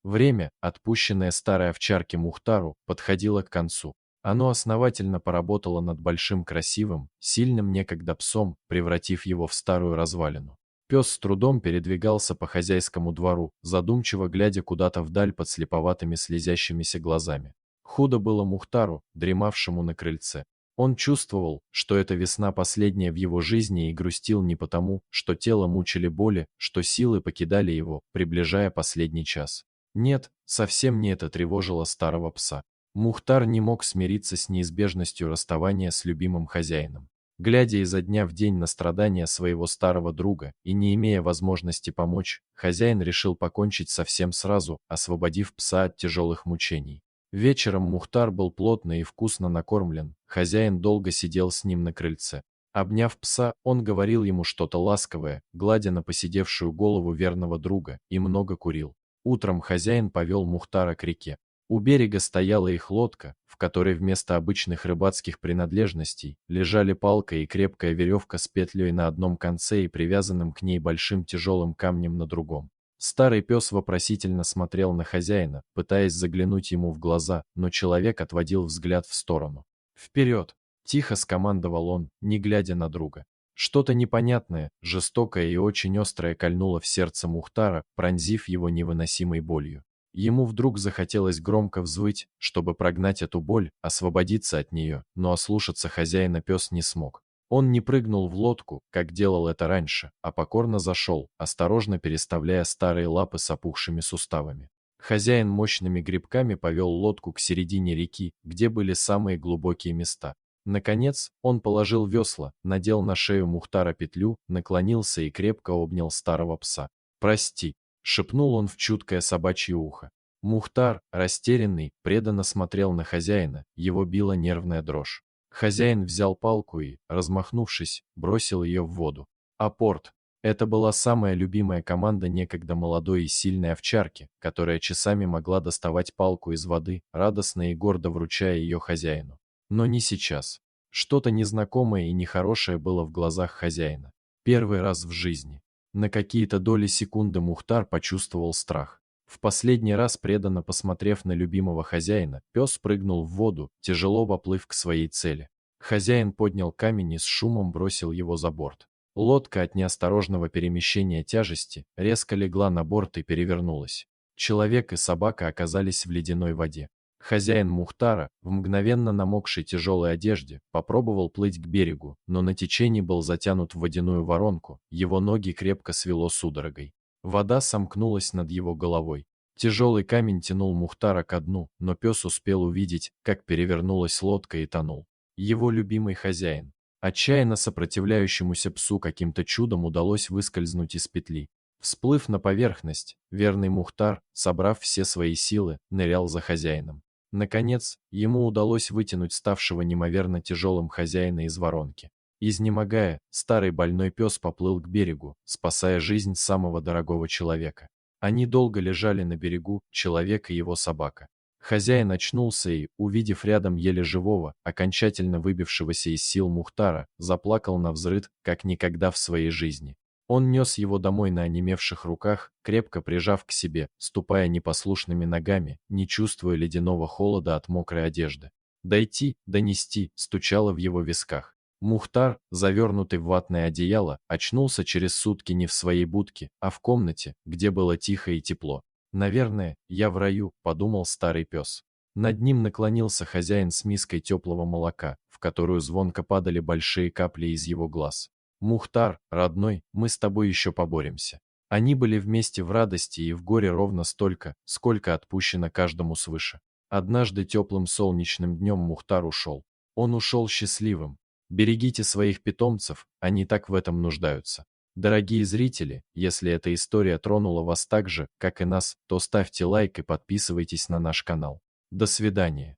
Время, отпущенное старой овчарке Мухтару, подходило к концу. Оно основательно поработало над большим красивым, сильным некогда псом, превратив его в старую развалину. Пес с трудом передвигался по хозяйскому двору, задумчиво глядя куда-то вдаль под слеповатыми слезящимися глазами. Худо было Мухтару, дремавшему на крыльце. Он чувствовал, что эта весна последняя в его жизни, и грустил не потому, что тело мучили боли, что силы покидали его, приближая последний час. Нет, совсем не это тревожило старого пса. Мухтар не мог смириться с неизбежностью расставания с любимым хозяином. Глядя изо дня в день на страдания своего старого друга и не имея возможности помочь, хозяин решил покончить со всем сразу, освободив пса от тяжелых мучений. Вечером Мухтар был плотно и вкусно накормлен, хозяин долго сидел с ним на крыльце. Обняв пса, он говорил ему что-то ласковое, гладя на поседевшую голову верного друга, и много курил. Утром хозяин повел Мухтара к реке. У берега стояла их лодка, в которой вместо обычных рыбацких принадлежностей лежали палка и крепкая веревка с петлей на одном конце и привязанным к ней большим тяжелым камнем на другом. Старый пес вопросительно смотрел на хозяина, пытаясь заглянуть ему в глаза, но человек отводил взгляд в сторону. «Вперед!» – тихо скомандовал он, не глядя на друга. Что-то непонятное, жестокое и очень острое кольнуло в сердце Мухтара, пронзив его невыносимой болью. Ему вдруг захотелось громко взвыть, чтобы прогнать эту боль, освободиться от нее, но ослушаться хозяина пес не смог. Он не прыгнул в лодку, как делал это раньше, а покорно зашел, осторожно переставляя старые лапы с опухшими суставами. Хозяин мощными грибками повел лодку к середине реки, где были самые глубокие места. Наконец, он положил весла, надел на шею Мухтара петлю, наклонился и крепко обнял старого пса. «Прости», — шепнул он в чуткое собачье ухо. Мухтар, растерянный, преданно смотрел на хозяина, его била нервная дрожь. Хозяин взял палку и, размахнувшись, бросил ее в воду. Апорт. Это была самая любимая команда некогда молодой и сильной овчарки, которая часами могла доставать палку из воды, радостно и гордо вручая ее хозяину. Но не сейчас. Что-то незнакомое и нехорошее было в глазах хозяина. Первый раз в жизни. На какие-то доли секунды Мухтар почувствовал страх. В последний раз, преданно посмотрев на любимого хозяина, пес прыгнул в воду, тяжело поплыв к своей цели. Хозяин поднял камень и с шумом бросил его за борт. Лодка от неосторожного перемещения тяжести резко легла на борт и перевернулась. Человек и собака оказались в ледяной воде. Хозяин Мухтара, в мгновенно намокшей тяжелой одежде, попробовал плыть к берегу, но на течении был затянут в водяную воронку, его ноги крепко свело судорогой. Вода сомкнулась над его головой. Тяжелый камень тянул Мухтара ко дну, но пес успел увидеть, как перевернулась лодка и тонул. Его любимый хозяин. Отчаянно сопротивляющемуся псу каким-то чудом удалось выскользнуть из петли. Всплыв на поверхность, верный Мухтар, собрав все свои силы, нырял за хозяином. Наконец, ему удалось вытянуть ставшего неимоверно тяжелым хозяина из воронки. Изнемогая, старый больной пес поплыл к берегу, спасая жизнь самого дорогого человека. Они долго лежали на берегу, человек и его собака. Хозяин очнулся и, увидев рядом еле живого, окончательно выбившегося из сил Мухтара, заплакал навзрыд, как никогда в своей жизни. Он нес его домой на онемевших руках, крепко прижав к себе, ступая непослушными ногами, не чувствуя ледяного холода от мокрой одежды. «Дойти, донести» стучало в его висках. Мухтар, завернутый в ватное одеяло, очнулся через сутки не в своей будке, а в комнате, где было тихо и тепло. «Наверное, я в раю», — подумал старый пес. Над ним наклонился хозяин с миской теплого молока, в которую звонко падали большие капли из его глаз. «Мухтар, родной, мы с тобой еще поборемся». Они были вместе в радости и в горе ровно столько, сколько отпущено каждому свыше. Однажды теплым солнечным днем Мухтар ушел. Он ушел счастливым. Берегите своих питомцев, они так в этом нуждаются. Дорогие зрители, если эта история тронула вас так же, как и нас, то ставьте лайк и подписывайтесь на наш канал. До свидания.